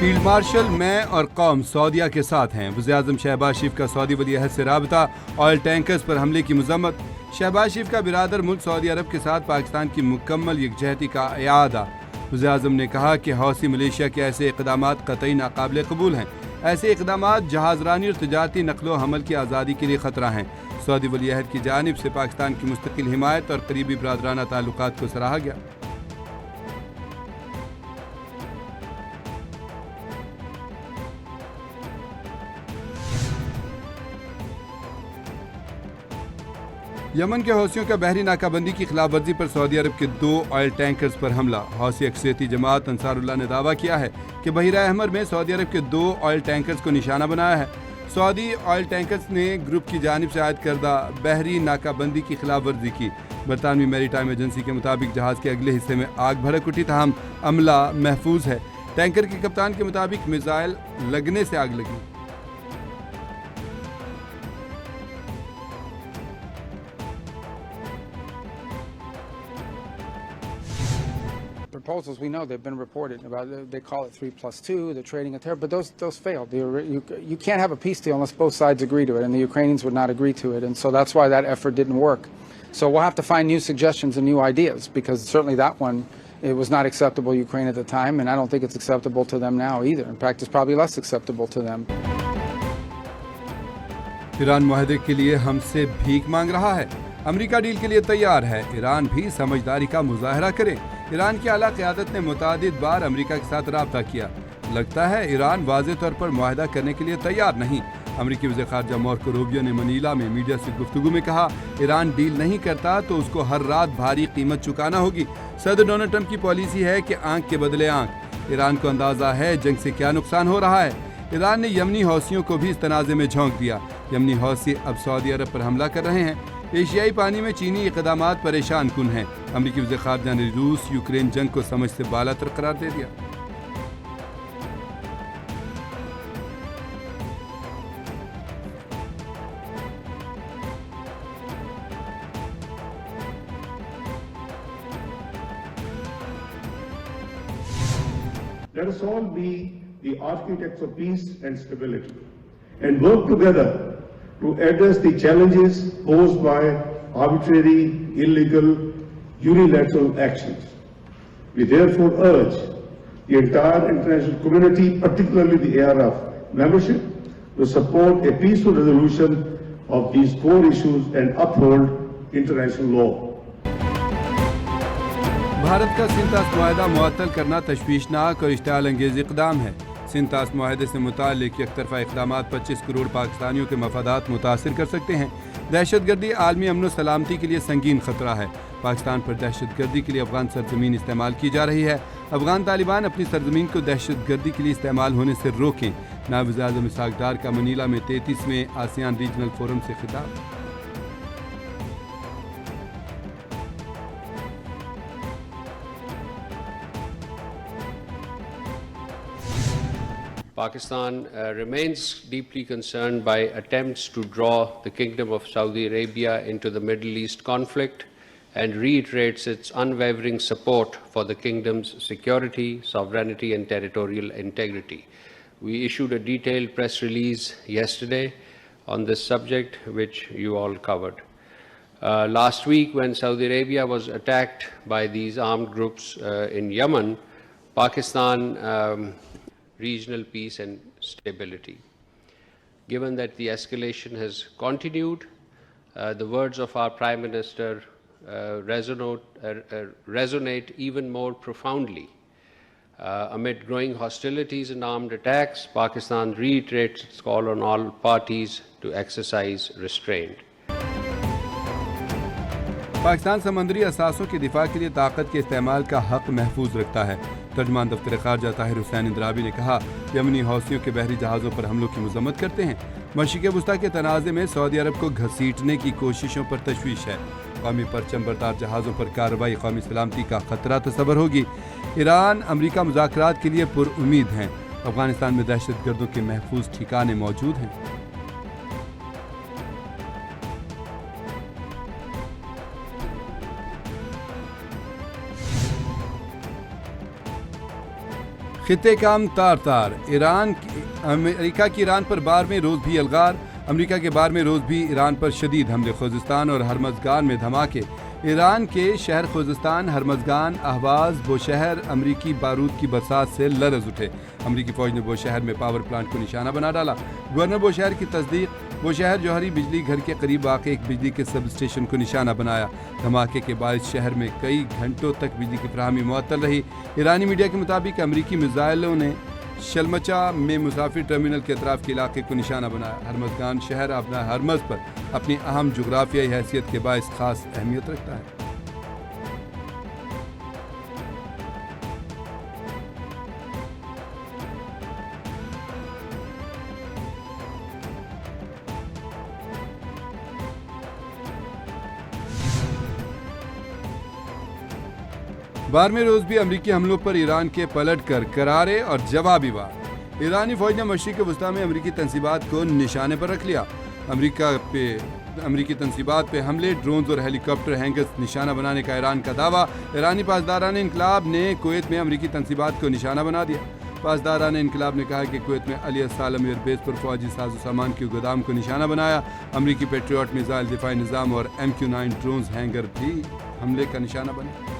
Field marshal میں اور قوم سعودیہ کے ساتھ ہیں. وزیراعظم شہباز شریف کا سعودی ولی عہد سے رابطہ. آئل ٹینکرز پر حملے کی مذمت. شہباز شریف کا برادر ملک سعودی عرب کے ساتھ پاکستان کی مکمل یکجہتی کا اعادہ. وزیراعظم نے کہا کہ حوثی ملیشیا کے ایسے اقدامات قطعی ناقابل قبول ہیں. ایسے اقدامات جہاز رانی اور تجارتی نقل و حمل کی آزادی کے لیے خطرہ ہیں. سعودی ولی عہد کی جانب سے پاکستان کی مستقل حمایت اور قریبی برادرانہ تعلقات کو سراہا گیا. یمن کے حوثیوں کا بحری ناکہ بندی کی خلاف ورزی پر سعودی عرب کے 2 آئل ٹینکرز پر حملہ. حوثی اکثریتی جماعت انصار اللہ نے دعویٰ کیا ہے کہ بحیرہ احمر میں سعودی عرب کے 2 آئل ٹینکرز کو نشانہ بنایا ہے. سعودی آئل ٹینکرز نے گروپ کی جانب سے عائد کردہ بحری ناکہ بندی کی خلاف ورزی کی. برطانوی میری ٹائم ایجنسی کے مطابق جہاز کے اگلے حصے میں آگ بھڑک اٹھی تاہم عملہ محفوظ ہے. ٹینکر کے کپتان کے مطابق میزائل لگنے سے آگ لگی. Proposals we know they've been reported about. They call it 3+2. They're trading a terror, but those failed. You can't have a peace deal unless both sides agree to it, and the Ukrainians would not agree to it, and so that's why that effort didn't work. So we'll have to find new suggestions and new ideas, because certainly that one, it was not acceptable to Ukraine at the time, and I don't think it's acceptable to them now either. In fact, it's probably less acceptable to them. Iran معاہدے کے لیے ہم سے بھیک مانگ رہا ہے. امریکہ deal کے لیے تیار ہے. ایران بھی سمجھداری کا مظاہرہ کرے. ایران کی اعلیٰ قیادت نے متعدد بار امریکہ کے ساتھ رابطہ کیا. لگتا ہے ایران واضح طور پر معاہدہ کرنے کے لیے تیار نہیں. امریکی وزیر خارجہ مارکو روبیو نے منیلا میں میڈیا سے گفتگو میں کہا ایران ڈیل نہیں کرتا تو اس کو ہر رات بھاری قیمت چکانا ہوگی. صدر ڈونلڈ ٹرمپ کی پالیسی ہے کہ آنکھ کے بدلے آنکھ. ایران کو اندازہ ہے جنگ سے کیا نقصان ہو رہا ہے. ایران نے یمنی حوثیوں کو بھی اس تنازع میں جھونک دیا. یمنی حوثی اب سعودی عرب پر حملہ کر رہے ہیں. ایشیائی پانی میں چینی اقدامات پریشان کن ہیں. امریکی وزیر خارجہ نے روس یوکرین جنگ کو سمجھ سے بالا تر قرار دے دیا. Let us all be the architects of peace and stability and work together to address the challenges posed by arbitrary, illegal, unilateral actions. We therefore urge the entire international community, particularly the ARF membership, to support a peaceful resolution of these core issues and uphold international law. Bharat کا سنتاس معاہدہ معطل کرنا تشویشناک اور اشتعال انگیز اقدام ہے. سنتاس معاہدے سے متعلق یک طرفہ اقدامات 25 کروڑ پاکستانیوں کے مفادات متاثر کر سکتے ہیں. دہشت گردی عالمی امن و سلامتی کے لیے سنگین خطرہ ہے. پاکستان پر دہشت گردی کے لیے افغان سرزمین استعمال کی جا رہی ہے. افغان طالبان اپنی سرزمین کو دہشت گردی کے لیے استعمال ہونے سے روکیں. نائب وزیر اعظم اسحاق ڈار کا منیلا میں 33ویں آسیان ریجنل فورم سے خطاب. Pakistan remains deeply concerned by attempts to draw the Kingdom of Saudi Arabia into the Middle East conflict and reiterates its unwavering support for the Kingdom's security, sovereignty and territorial integrity. We issued a detailed press release yesterday on this subject, which you all covered. Last week, when Saudi Arabia was attacked by these armed groups in Yemen, Pakistan regional peace and stability. Given that the escalation has continued, the words of our Prime Minister resonate even more profoundly. Amid growing hostilities and armed attacks, Pakistan reiterates its call on all parties to exercise restraint. Pakistan سمندری اثاثوں کے دفاع کے لیے طاقت کے استعمال کا حق محفوظ رکھتا ہے. ترجمان دفتر خارجہ طاہر حسین اندرابی نے کہا یمنی حوثیوں کے بحری جہازوں پر حملوں کی مذمت کرتے ہیں. مشرق وسطیٰ کے تنازع میں سعودی عرب کو گھسیٹنے کی کوششوں پر تشویش ہے. قومی پرچم بردار جہازوں پر کارروائی قومی سلامتی کا خطرہ تصور ہوگی. ایران امریکہ مذاکرات کے لیے پر امید ہیں. افغانستان میں دہشت گردوں کے محفوظ ٹھکانے موجود ہیں. خطے کا تار تار امریکہ کی ایران پر 12ویں روز بھی الغار، امریکہ کے 12ویں روز بھی ایران پر شدید حملے، خوزستان اور ہرمزگان میں دھماکے، ایران کے شہر خوزستان، ہرمزگان، اہواز، بوشہر امریکی بارود کی برسات سے لرز اٹھے، امریکی فوج نے بوشہر میں پاور پلانٹ کو نشانہ بنا ڈالا، گورنر بوشہر کی تصدیق، بوشہر جوہری بجلی گھر کے قریب واقع ایک بجلی کے سب اسٹیشن کو نشانہ بنایا، دھماکے کے باعث شہر میں کئی گھنٹوں تک بجلی کی فراہمی معطل رہی، ایرانی میڈیا کے مطابق امریکی میزائلوں نے شلمچا میں مسافر ٹرمینل کے اطراف کے علاقے کو نشانہ بنایا، ہرمزگان شہر اپنا ہرمز پر اپنی اہم جغرافیائی حیثیت کے باعث خاص اہمیت رکھتا ہے۔ بارہویں روز بھی امریکی حملوں پر ایران کے پلٹ کر کرارے اور جوابی وار، ایرانی فوج نے مشرق وسطیٰ میں امریکی تنصیبات کو نشانے پر رکھ لیا، امریکی تنصیبات پہ حملے، ڈرونز اور ہیلی کاپٹر ہینگرز نشانہ بنانے کا ایران کا دعویٰ، ایرانی پاسداران انقلاب نے کویت میں امریکی تنصیبات کو نشانہ بنا دیا، پاسداران انقلاب نے کہا کہ کویت میں علی السالم ایئر بیس پر فوجی ساز و سامان کے گودام کو نشانہ بنایا، امریکی پیٹریوٹ میزائل دفاعی نظام اور MQ-9 ڈرونز ہینگر بھی حملے کا نشانہ بنے۔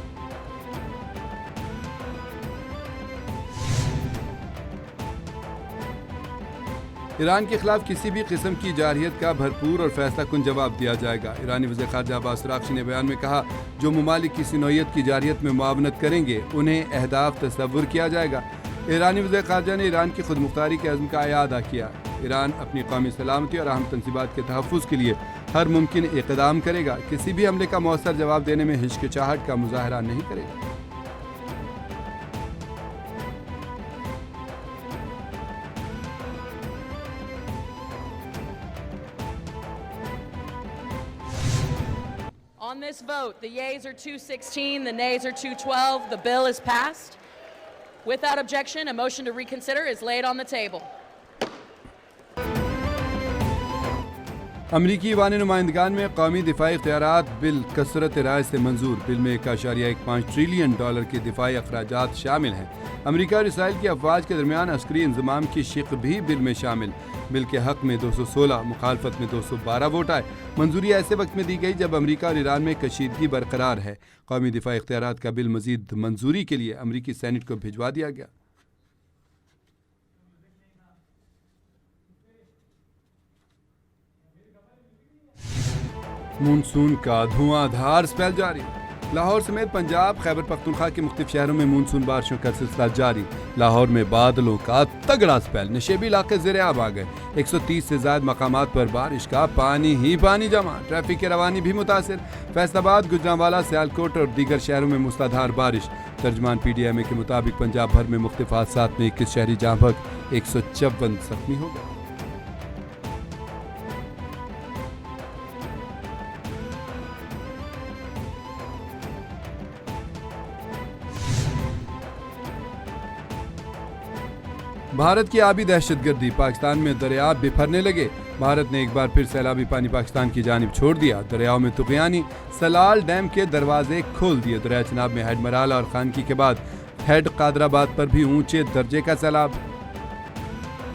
ایران کے خلاف کسی بھی قسم کی جارحیت کا بھرپور اور فیصلہ کن جواب دیا جائے گا، ایرانی وزیر خارجہ عباس اراغچی نے بیان میں کہا، جو ممالک کسی نوعیت کی جارحیت میں معاونت کریں گے انہیں اہداف تصور کیا جائے گا، ایرانی وزیر خارجہ نے ایران کی خود مختاری کے عزم کا اعادہ کیا، ایران اپنی قومی سلامتی اور اہم تنصیبات کے تحفظ کے لیے ہر ممکن اقدام کرے گا، کسی بھی حملے کا مؤثر جواب دینے میں ہچکچاہٹ کا مظاہرہ نہیں کرے گا۔ On this vote, the yeas are 216, the nays are 212. The bill is passed. Without objection, a motion to reconsider is laid on the table. امریکی ایوان نمائندگان میں قومی دفاعی اختیارات بل کثرت رائے سے منظور، بل میں $1.15 ٹریلین کے دفاعی اخراجات شامل ہیں، امریکہ اور اسرائیل کی افواج کے درمیان عسکری انضمام کی شق بھی بل میں شامل، بل کے حق میں 216، مخالفت میں 212 ووٹ آئے، منظوری ایسے وقت میں دی گئی جب امریکہ اور ایران میں کشیدگی برقرار ہے، قومی دفاعی اختیارات کا بل مزید منظوری کے لیے امریکی سینٹ کو بھجوا دیا گیا۔ مونسون کا دھواں دھار سپیل جاری، لاہور سمیت پنجاب، خیبر پختونخوا کے مختلف شہروں میں مونسون بارشوں کا سلسلہ جاری، لاہور میں بادلوں کا تگڑا سپیل، نشیبی علاقے زیر آب آ گئے، 130 سے زائد مقامات پر بارش کا پانی ہی پانی جمع، ٹریفک کی روانی بھی متاثر، فیصل آباد، گوجرانوالا، سیالکوٹ اور دیگر شہروں میں موسلادھار بارش، ترجمان PDMA کے مطابق پنجاب بھر میں مختلف حادثات میں 21 شہری جاں بحق، 154 زخمی ہو گئے۔ بھارت کی آبی دہشت گردی، پاکستان میں دریاء بپھرنے لگے، بھارت نے ایک بار پھر سیلابی پانی پاکستان کی جانب چھوڑ دیا، دریاؤں میں طغیانی، سلال ڈیم کے دروازے کھول دیے، دریائے چناب میں ہیڈ مرالہ اور خانکی کے بعد ہیڈ قادر آباد پر بھی اونچے درجے کا سیلاب۔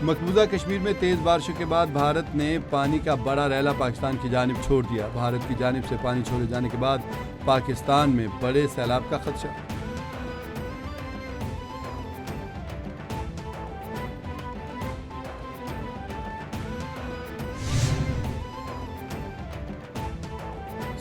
مقبوضہ کشمیر میں تیز بارشوں کے بعد بھارت نے پانی کا بڑا ریلا پاکستان کی جانب چھوڑ دیا، بھارت کی جانب سے پانی چھوڑے جانے کے بعد پاکستان میں بڑے سیلاب کا خدشہ۔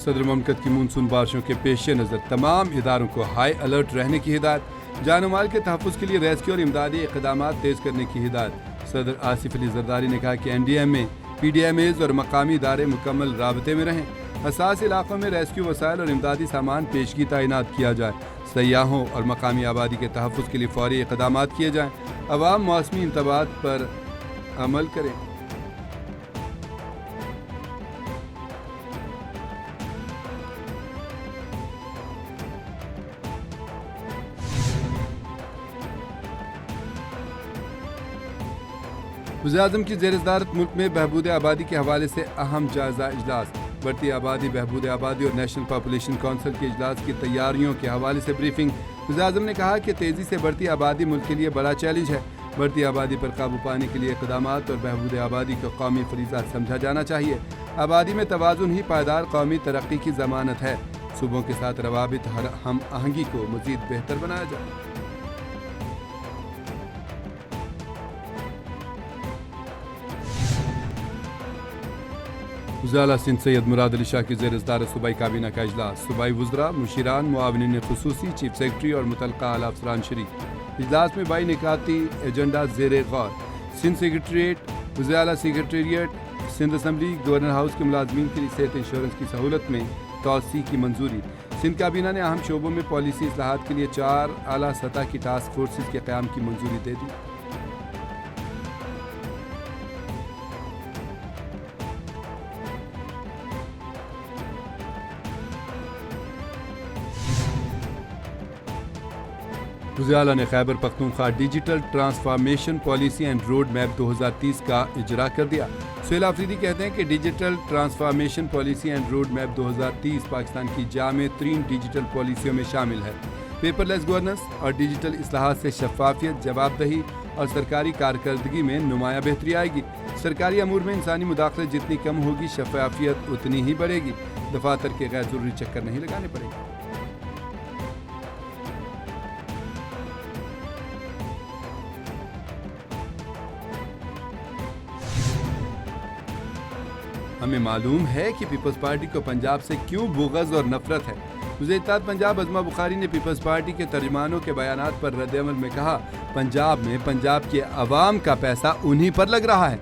صدر مملکت کی مونسون بارشوں کے پیش نظر تمام اداروں کو ہائی الرٹ رہنے کی ہدایت، جان و مال کے تحفظ کے لیے ریسکیو اور امدادی اقدامات تیز کرنے کی ہدایت۔ صدر آصف علی زرداری نے کہا کہ NDMA، PDMAs اور مقامی ادارے مکمل رابطے میں رہیں، حساس علاقوں میں ریسکیو وسائل اور امدادی سامان پیشگی تعینات کیا جائے، سیاحوں اور مقامی آبادی کے تحفظ کے لیے فوری اقدامات کیے جائیں، عوام موسمی انتباہات پر عمل کریں۔ وزیراعظم کی زیر صدارت ملک میں بہبود آبادی کے حوالے سے اہم جائزہ اجلاس، بڑھتی آبادی، بہبود آبادی اور نیشنل پاپولیشن کونسل کے اجلاس کی تیاریوں کے حوالے سے بریفنگ، وزیراعظم نے کہا کہ تیزی سے بڑھتی آبادی ملک کے لیے بڑا چیلنج ہے. بڑھتی آبادی پر قابو پانے کے لیے اقدامات اور بہبود آبادی کو قومی فریضہ سمجھا جانا چاہیے. آبادی میں توازن ہی پائیدار قومی ترقی کی ضمانت ہے. صوبوں کے ساتھ روابط ہم آہنگی کو مزید بہتر بنایا جائے. وزراء سندھ سید مراد علی شاہ کی زیر صدارت صوبائی کابینہ کا اجلاس. صوبائی وزراء، مشیران، معاونین خصوصی، چیف سیکرٹری اور متعلقہ اعلیٰ افسران شریک. اجلاس میں 22 نکاتی ایجنڈا زیر غور. سندھ سیکرٹریٹ، وزیر اعلیٰ secretariat, Sindh assembly, governor house کے ملازمین کے لیے صحت انشورنس کی سہولت میں توسیع کی منظوری. سندھ کابینہ نے اہم شعبوں میں پالیسی اصلاحات کے لیے 4 اعلیٰ سطح کی ٹاسک فورسز کے قیام کی منظوری دے دی. وزیر اعلیٰ نے Khyber Pakhtunkhwa digital transformation policy and road map 2030 کا اجرا کر دیا. سہیل آفریدی کہتے ہیں کہ digital transformation policy and road map 2030 Pakistan کی جامع ترین ڈیجیٹل پالیسیوں میں شامل ہے. پیپر لیس گورننس اور ڈیجیٹل اصلاحات سے شفافیت، جواب دہی اور سرکاری کارکردگی میں نمایاں بہتری آئے گی. سرکاری امور میں انسانی مداخلت جتنی کم ہوگی، شفافیت اتنی ہی بڑھے گی. دفاتر کے غیر ضروری چکر نہیں لگانے پڑیں گے. ہمیں معلوم ہے کہ پیپلز پارٹی کو پنجاب سے کیوں بغض اور نفرت ہے. وزیر اتحاد پنجاب عظمہ بخاری نے پیپلز پارٹی کے ترجمانوں کے بیانات پر رد عمل میں کہا، پنجاب میں پنجاب کے عوام کا پیسہ انہی پر لگ رہا ہے.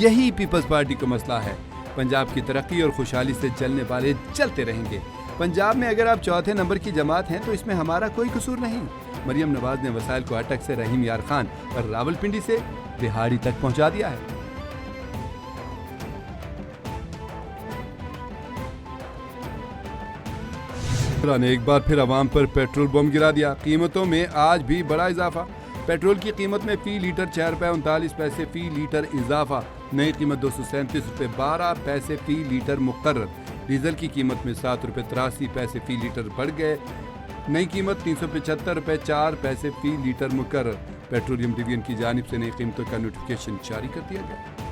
یہی پیپلز پارٹی کو مسئلہ ہے. پنجاب کی ترقی اور خوشحالی سے چلنے والے چلتے رہیں گے. پنجاب میں اگر آپ چوتھے نمبر کی جماعت ہیں تو اس میں ہمارا کوئی قصور نہیں. مریم نواز نے وسائل کو اٹک سے رحیم یار خان اور راولپنڈی سے بہاڑی تک پہنچا دیا ہے. نے ایک بار پھر عوام پر پیٹرول بم گرا دیا. قیمتوں میں آج بھی بڑا اضافہ. پیٹرول کی قیمت میں فی لیٹر 6 روپے 39 پیسے فی لیٹر اضافہ. نئی قیمت 237 روپے 12 پیسے فی لیٹر مقرر. ڈیزل کی قیمت میں 7 روپے 83 پیسے فی لیٹر بڑھ گئے. نئی قیمت 375 روپے 4 پیسے فی لیٹر مقرر. پیٹرولیم ڈویژن کی جانب سے نئی قیمتوں کا نوٹیفکیشن جاری کر دیا گیا.